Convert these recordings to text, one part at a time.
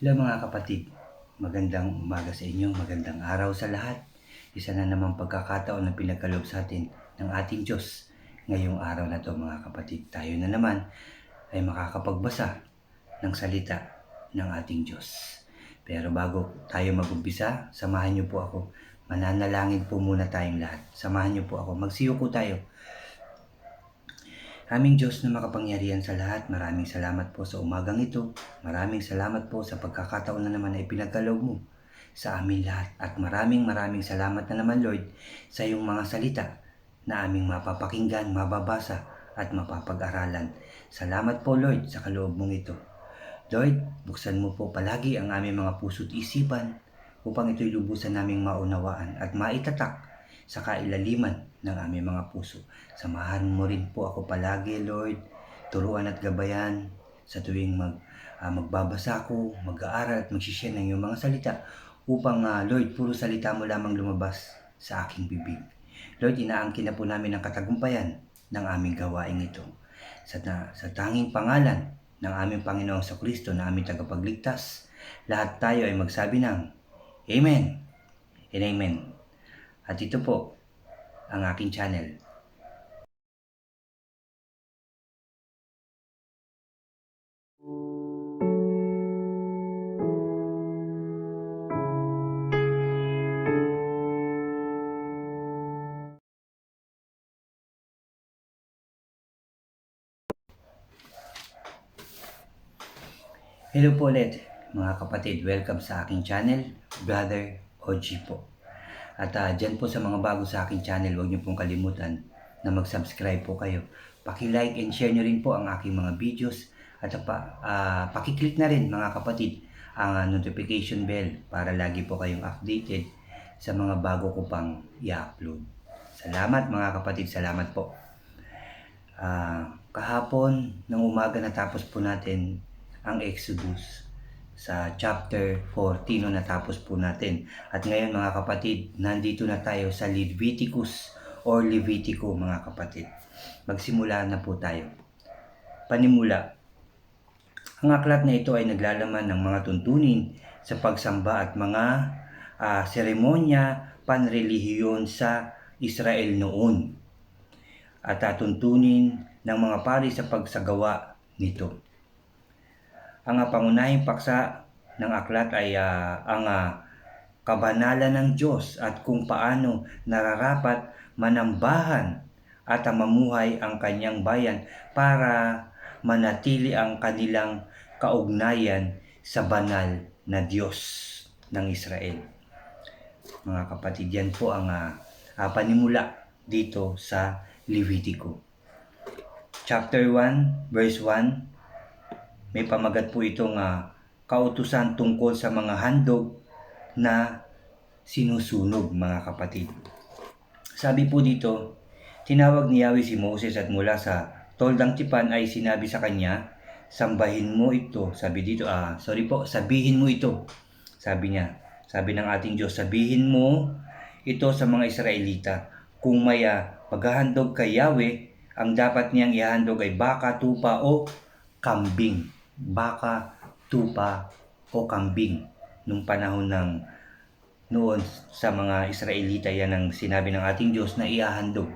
Hello mga kapatid, magandang umaga sa inyo, magandang araw sa lahat. Isa na namang pagkakataon na pinagkaloob sa atin ng ating Diyos. Ngayong araw na to mga kapatid, tayo na naman ay makakapagbasa ng salita ng ating Diyos. Pero bago tayo mag-umpisa, samahan niyo po ako. Mananalangin po muna tayong lahat. Samahan niyo po ako, magsiyuko tayo. Aming Diyos na makapangyarihan sa lahat, maraming salamat po sa umagang ito. Maraming salamat po sa pagkakataon na naman na ipinagkaloob mo sa amin lahat. At maraming salamat na naman Lord sa iyong mga salita na aming mapapakinggan, mababasa at mapapag-aralan. Salamat po Lord sa kaloob mong ito. Lord, buksan mo po palagi ang aming mga puso't isipan upang ito'y lubusan naming maunawaan at maitatak sa kailaliman ng aming mga puso. Samahan mo rin po ako palagi, Lord. Turuan at gabayan sa tuwing magbabasa ako, mag-aaral at mag-share ng iyong mga salita upang, Lord, puro salita mo lamang lumabas sa aking bibig. Lord, inaangkin na po namin ang katagumpayan ng aming gawain ito. Sa tanging pangalan ng aming Panginoong Kristo na aming tagapagligtas, lahat tayo ay magsabi ng Amen and Amen. At ito po ang aking channel. Hello po ulit mga kapatid, welcome sa aking channel, Brother OG po. At dyan po sa mga bago sa aking channel, huwag niyo pong kalimutan na mag-subscribe po kayo. Paki-like and share niyo rin po ang aking mga videos at paki-click na rin mga kapatid ang notification bell para lagi po kayong updated sa mga bago ko pang i-upload. Salamat mga kapatid, salamat po. Kahapon ng umaga natapos po natin ang Exodus sa chapter 14 na natapos po natin. At ngayon mga kapatid, nandito na tayo sa Leviticus or Levitico mga kapatid. Magsimula na po tayo. Panimula. Ang aklat na ito ay naglalaman ng mga tuntunin sa pagsamba at mga seremonya panrelihiyon sa Israel noon. At tuntunin ng mga pari sa pagsagawa nito. Ang pangunahing paksa ng aklat ay ang kabanalan ng Diyos at kung paano nararapat manambahan at mamuhay ang kanyang bayan para manatili ang kanilang kaugnayan sa banal na Diyos ng Israel. Mga kapatid, yan po ang panimula dito sa Levitico. Chapter 1, verse 1, may pamagat po itong kautusan tungkol sa mga handog na sinusunog mga kapatid. Sabi po dito, tinawag ni Yahweh si Moses at mula sa toldang tipan ay sinabi sa kanya, sambahin mo ito. Sabihin mo ito. Sabi niya, sabi ng ating Diyos, sabihin mo ito sa mga Israelita. Kung may paghahandog kay Yahweh, ang dapat niyang ihandog ay baka, tupa o kambing. Baka, tupa o kambing. Nung panahon noon sa mga Israelita, yan ang sinabi ng ating Diyos na ihahandog.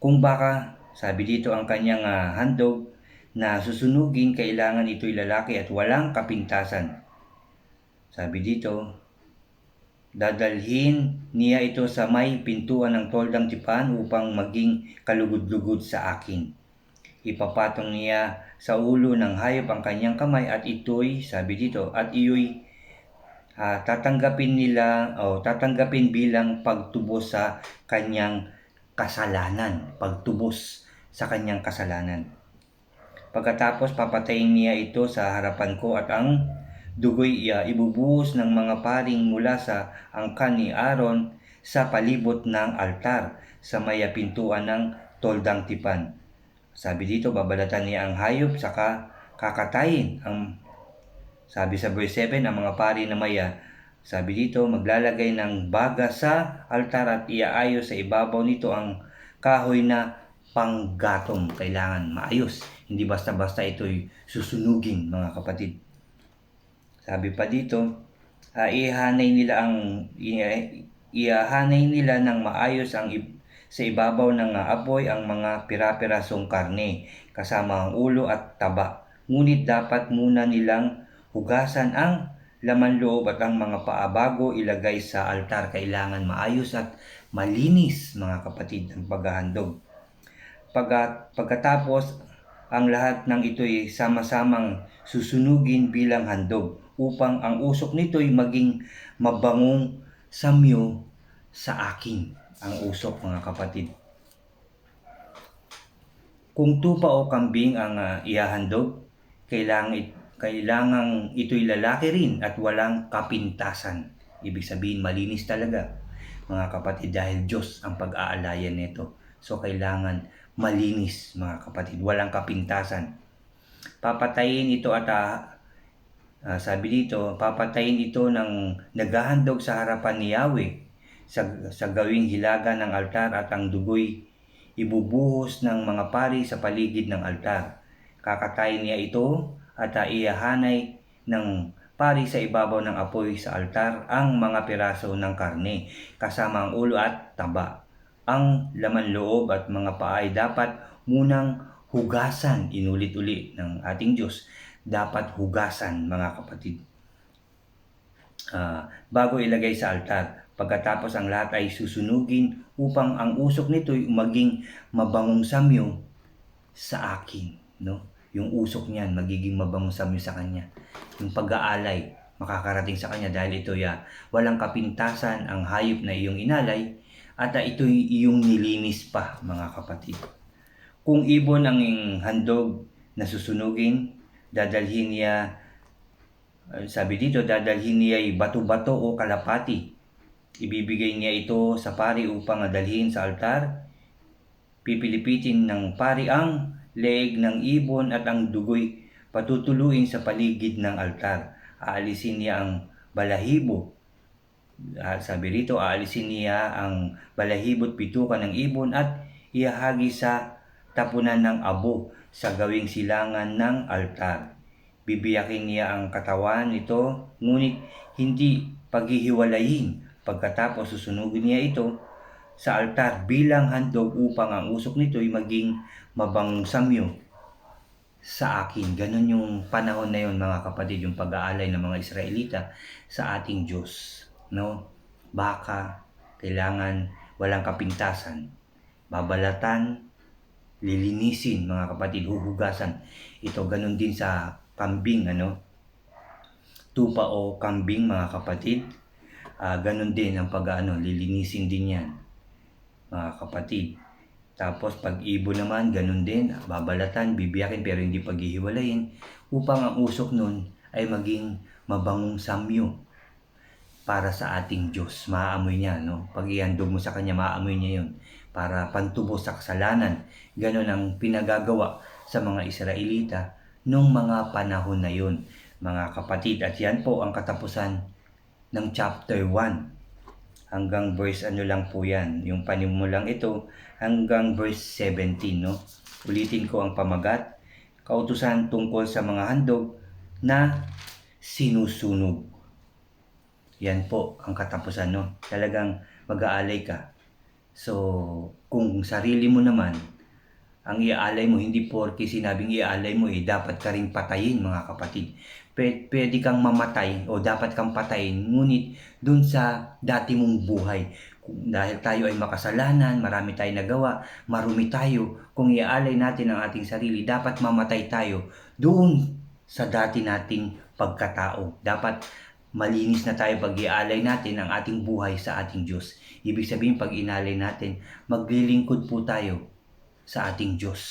Kung baka, sabi dito ang kanyang handog na susunugin, kailangan ito'y lalaki at walang kapintasan. Sabi dito, dadalhin niya ito sa may pintuan ng toldang tipan upang maging kalugod-lugod sa akin. Ipapatong niya sa ulo ng hayop ang kanyang kamay at ito'y, sabi dito, at iyo'y tatanggapin bilang pagtubos sa kanyang kasalanan. Pagtubos sa kanyang kasalanan. Pagkatapos papatayin niya ito sa harapan ko at ang dugo'y ibubuhos ng mga paring mula sa angkan ni Aaron sa palibot ng altar sa may pintuan ng toldang tipan. Sabi dito, babalatan niya ang hayop saka kakatayin. Sabi sa verse 7, ang mga pari na maya, sabi dito, maglalagay ng baga sa altar at iaayos sa ibabaw nito ang kahoy na panggatong. Kailangan maayos. Hindi basta-basta ito'y susunugin mga kapatid. Sabi pa dito, ihahanay nila ng maayos sa ibabaw ng apoy ang mga pira-pirasong karne, kasama ang ulo at taba. Ngunit dapat muna nilang hugasan ang laman loob at ang mga paa bago ilagay sa altar. Kailangan maayos at malinis, mga kapatid, ang paghahandog. Pagkatapos, ang lahat ng ito'y sama-samang susunugin bilang handog upang ang usok nito'y maging mabangong samyo sa akin. Ang usok, mga kapatid. Kung tupa o kambing ang ihahandog, kailangang ito'y lalaki rin at walang kapintasan. Ibig sabihin, malinis talaga, mga kapatid, dahil Diyos ang pag-aalayan nito. So, kailangan malinis, mga kapatid, walang kapintasan. Papatayin ito at sabi dito, papatayin ito ng naghahandog sa harapan ni Yahweh sa gawing hilaga ng altar, at ang dugo'y ibubuhos ng mga pari sa paligid ng altar. Kakatayin niya ito at ihahanay ng pari sa ibabaw ng apoy sa altar ang mga piraso ng karne, kasama ang ulo at taba. Ang laman loob at mga paa ay dapat munang hugasan. Inulit-uli ng ating Diyos, dapat hugasan, mga kapatid, bago ilagay sa altar. Pagkatapos, ang lahat ay susunugin upang ang usok nito'y maging mabangong samyo sa akin, no? Yung usok niyan magiging mabangong samyo sa kanya. Yung pag-aalay makakarating sa kanya dahil ito walang kapintasan ang hayop na iyong inalay, at ito'y iyong nilinis pa, mga kapatid. Kung ibon ang handog na susunugin, dadalhin niya, sabi dito, dadalhin niya ay bato-bato o kalapati. Ibibigay niya ito sa pari upang dalhin sa altar. Pipilipitin ng pari ang leeg ng ibon at ang dugo'y patutuluin sa paligid ng altar. Aalisin niya ang balahibo. Sabi rito, aalisin niya ang balahibo't bituka ng ibon at ihahagi sa tapunan ng abo sa gawing silangan ng altar. Bibiyakin niya ang katawan nito, ngunit hindi paghihiwalayin. Pagkatapos, susunugin niya ito sa altar bilang handog upang ang usok nito ay maging mabangong samyo sa akin. Ganon yung panahon na yun, mga kapatid, yung pag-aalay ng mga Israelita sa ating Diyos, no? Baka kailangan walang kapintasan, babalatan, lilinisin, mga kapatid, huhugasan. Ito ganon din sa kambing, tupa o kambing, mga kapatid. Ganon din ang lilinisin din yan, mga kapatid. Tapos pag ibon naman, ganon din, babalatan, bibiyakin, pero hindi paghihiwalayin upang ang usok nun ay maging mabangong samyo para sa ating Diyos. Maaamoy niya, no? Pag ihandog mo sa Kanya, maaamoy niya yun para pantubos sa kasalanan. Ganon ang pinagagawa sa mga Israelita nung mga panahon na yun, mga kapatid. At yan po ang katapusan ng chapter 1. Hanggang verse lang po yan. Yung panimulang ito hanggang verse 17, no? Ulitin ko ang pamagat. Kautusan tungkol sa mga handog na sinusunog. Yan po ang katapusan, no? Talagang mag-aalay ka. So, kung sarili mo naman, ang iaalay mo, hindi porke sinabing iaalay mo, dapat ka rin patayin, mga kapatid. Pwede kang mamatay o dapat kang patayin, ngunit dun sa dati mong buhay. Dahil tayo ay makasalanan, marami tayong nagawa, marumi tayo. Kung iaalay natin ang ating sarili, dapat mamatay tayo doon sa dati nating pagkatao. Dapat malinis na tayo pag ialay natin ang ating buhay sa ating Diyos. Ibig sabihin, pag inalay natin, maglilingkod po tayo sa ating Diyos.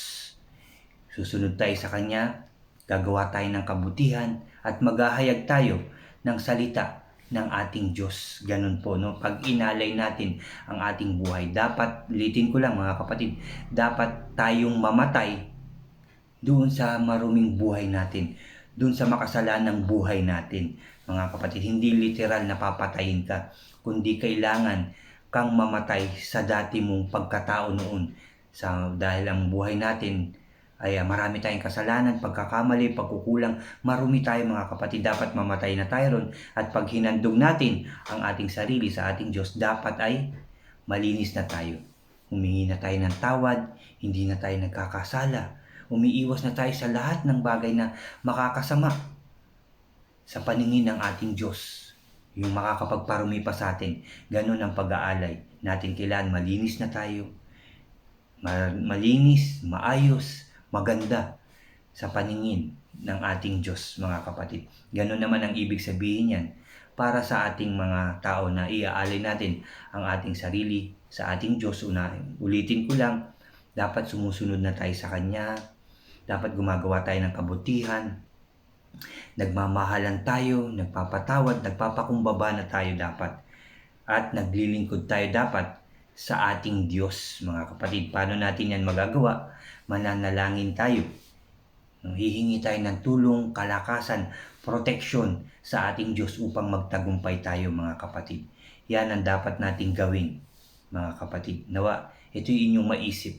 Susunod tayo sa Kanya, gagawa tayo ng kabutihan, at maghahayag tayo ng salita ng ating Diyos. Ganun po, no? Pag inalay natin ang ating buhay, dapat, ulitin ko lang, mga kapatid, dapat tayong mamatay doon sa maruming buhay natin, doon sa makasalanang buhay natin, mga kapatid. Hindi literal na papatayin ka, kundi kailangan kang mamatay sa dati mong pagkatao noon. Dahil ang buhay natin ay marami tayong kasalanan, pagkakamali, pagkukulang, marumi tayo mga kapatid, dapat mamatay na tayo ron. At pag hinandog natin ang ating sarili sa ating Diyos, dapat ay malinis na tayo. Humingi na tayo ng tawad, hindi na tayo nagkakasala, umiiwas na tayo sa lahat ng bagay na makakasama sa paningin ng ating Diyos, yung makakapagparumi pa sa atin. Ganun ang pag-aalay natin. Kailangan malinis na tayo, malinis, maayos, maganda sa paningin ng ating Diyos, mga kapatid. Ganun naman ang ibig sabihin yan para sa ating mga tao na iaalay natin ang ating sarili sa ating Diyos. Ulitin ko lang, dapat sumusunod na tayo sa Kanya, dapat gumagawa tayo ng kabutihan, nagmamahalan tayo, nagpapatawad, nagpapakumbaba na tayo dapat, at naglilingkod tayo dapat sa ating Diyos, mga kapatid. Paano natin yan magagawa? Mananalangin tayo. Hihingi tayo ng tulong, kalakasan, proteksyon sa ating Diyos upang magtagumpay tayo, mga kapatid. Yan ang dapat nating gawin, mga kapatid. Nawa, ito yung inyong maisip,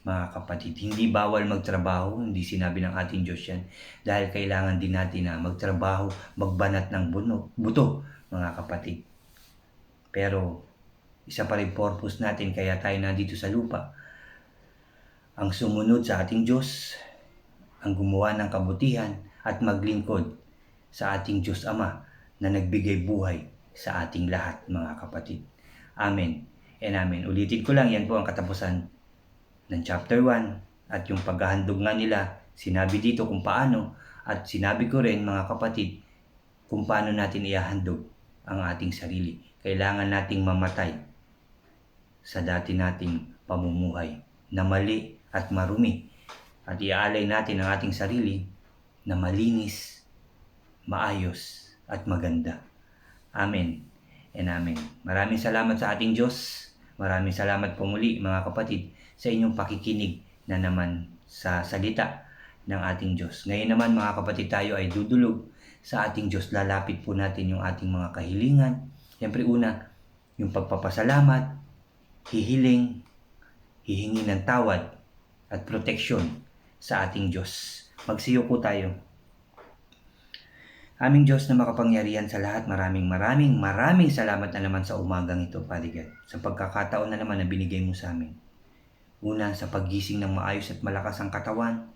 mga kapatid. Hindi bawal magtrabaho, hindi sinabi ng ating Diyos yan. Dahil kailangan din natin na magtrabaho, magbanat ng buto, mga kapatid. Pero isa pa rin purpose natin kaya tayo nandito sa lupa, ang sumunod sa ating Diyos, ang gumawa ng kabutihan at maglingkod sa ating Diyos Ama na nagbigay buhay sa ating lahat, mga kapatid. Amen and amen. Ulitin ko lang, yan po ang katapusan ng chapter 1 at yung paghahandog nga nila, sinabi dito kung paano, at sinabi ko rin, mga kapatid, kung paano natin ihahandog ang ating sarili. Kailangan nating mamatay sa dati nating pamumuhay na mali at marumi, at iaalay natin ang ating sarili na malinis, maayos at maganda. Amen and amen. Maraming salamat sa ating Diyos. Maraming salamat po muli, mga kapatid, sa inyong pakikinig na naman sa salita ng ating Diyos. Ngayon naman, mga kapatid, tayo ay dudulog sa ating Diyos. Lalapit po natin yung ating mga kahilingan. Siyempre una, yung pagpapasalamat, hihiling, hihingi ng tawad at proteksyon sa ating Diyos. Magsiyo po tayo. Aming Diyos na makapangyarihan sa lahat, maraming salamat na naman sa umagang ito, Father God, sa pagkakataon na naman na binigay mo sa amin. Una, sa paggising ng maayos at malakas ang katawan,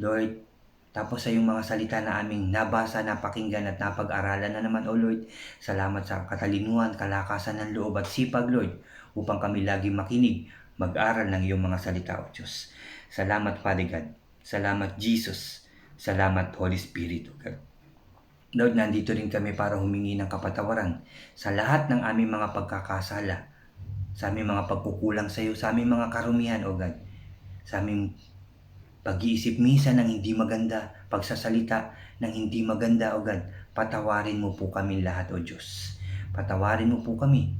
Lord, tapos sa iyong mga salita na aming nabasa, napakinggan at napag-aralan na naman, O Lord, salamat sa katalinuhan, kalakasan ng loob at sipag, Lord, upang kami laging makinig, mag-aral ng iyong mga salita, O Diyos. Salamat, Father God. Salamat, Jesus. Salamat, Holy Spirit, O God. Lord, nandito rin kami para humingi ng kapatawaran sa lahat ng aming mga pagkakasala, sa aming mga pagkukulang sa iyo, sa aming mga karumihan, O God, sa aming pag-iisip minsan ng hindi maganda, pagsasalita ng hindi maganda, O God. Patawarin mo po kami lahat, O Diyos. Patawarin mo po kami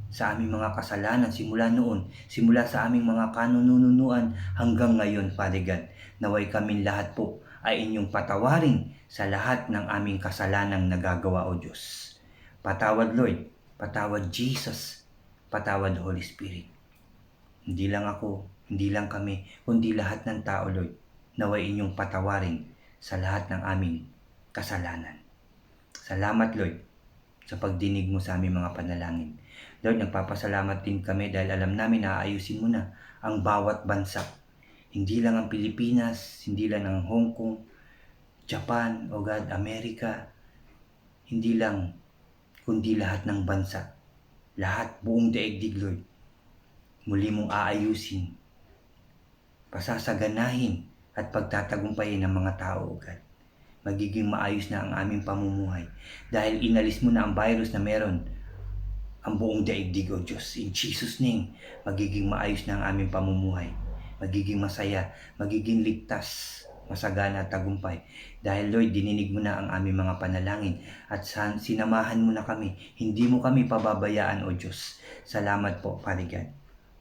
sa aming mga kasalanan simula noon, simula sa aming mga kanununuan hanggang ngayon, Father God. Naway kami lahat po ay inyong patawarin sa lahat ng aming kasalanang nagagawa, O Diyos. Patawad, Lord. Patawad, Jesus. Patawad, Holy Spirit. Hindi lang ako, hindi lang kami, kundi lahat ng tao, Lord, naway inyong patawarin sa lahat ng aming kasalanan. Salamat, Lord, sa pagdinig mo sa aming mga panalangin. Lord, nagpapasalamat din kami dahil alam namin na aayusin mo na ang bawat bansa. Hindi lang ang Pilipinas, hindi lang ang Hong Kong, Japan, O God, Amerika, hindi lang, kundi lahat ng bansa. Lahat, buong daigdig, Lord. Muli mong aayusin, pasasaganahin at pagtatagumpayin ng mga tao, O God. Magiging maayos na ang aming pamumuhay dahil inalis mo na ang virus na meron ang buong daigdig, O Diyos. In Jesus' name, magiging maayos na ang aming pamumuhay. Magiging masaya, magiging ligtas, masagana at tagumpay. Dahil Lord, dininig mo na ang aming mga panalangin at sinamahan mo na kami. Hindi mo kami pababayaan, O Diyos. Salamat po, Father God,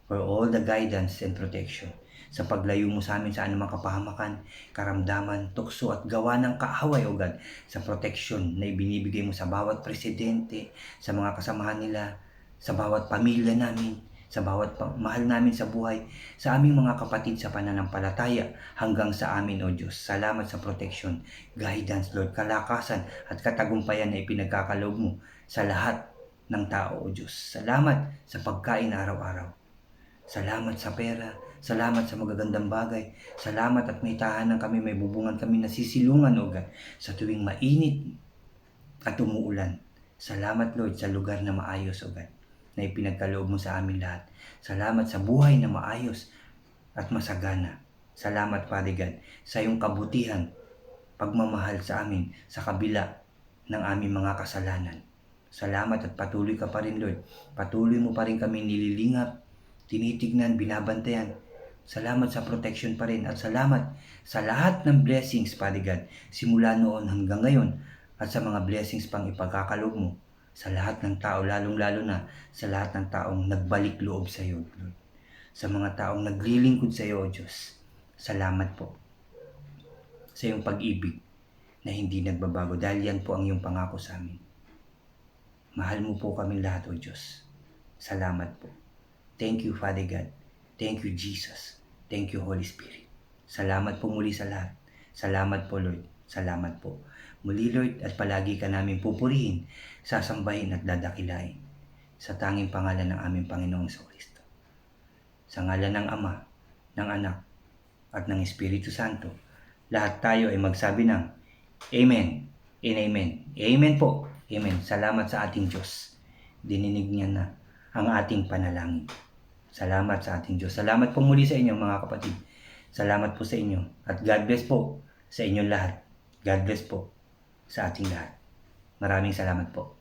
for all the guidance and protection. Sa paglayo mo sa amin sa anumang kapahamakan, karamdaman, tukso at gawa ng kaaway, O God, sa protection na ibinibigay mo sa bawat presidente, sa mga kasamahan nila, sa bawat pamilya namin, sa bawat mahal namin sa buhay, sa aming mga kapatid sa pananampalataya hanggang sa amin, O Diyos. Salamat sa protection, guidance, Lord, kalakasan at katagumpayan na ipinagkakaloob mo sa lahat ng tao, O Diyos. Salamat sa pagkain araw-araw. Salamat sa pera. Salamat sa magagandang bagay. Salamat at may tahanan kami, may bubungan kami na sisilungan, O God, sa tuwing mainit at umuulan. Salamat, Lord, sa lugar na maayos, O God, na ipinagkaloob mo sa amin lahat. Salamat sa buhay na maayos at masagana. Salamat, Father God, sa iyong kabutihan, pagmamahal sa amin sa kabila ng aming mga kasalanan. Salamat at patuloy ka pa rin, Lord. Patuloy mo pa rin kami nililingap, tinitignan, binabantayan. Salamat sa protection pa rin at salamat sa lahat ng blessings, Father God, simula noon hanggang ngayon at sa mga blessings pang ipagkakaloob mo sa lahat ng tao, lalong-lalo na sa lahat ng taong nagbalik loob sa iyo, Lord. Sa mga taong naglilingkod sa iyo, O Diyos. Salamat po sa iyong pag-ibig na hindi nagbabago dahil yan po ang iyong pangako sa amin. Mahal mo po kami lahat, O Diyos. Salamat po. Thank you, Father God. Thank you, Jesus. Thank you, Holy Spirit. Salamat po muli sa lahat. Salamat po, Lord. Salamat po. Muli, Lord, at palagi ka namin pupurihin, sasambahin at dadakilain sa tanging pangalan ng aming Panginoong Kristo. Sa ngalan ng Ama, ng Anak, at ng Espiritu Santo, lahat tayo ay magsabi ng Amen and Amen. Amen po. Amen. Salamat sa ating Diyos. Dininig niya na ang ating panalangin. Salamat sa ating Diyos. Salamat po muli sa inyo, mga kapatid. Salamat po sa inyo. At God bless po sa inyong lahat. God bless po sa ating lahat. Maraming salamat po.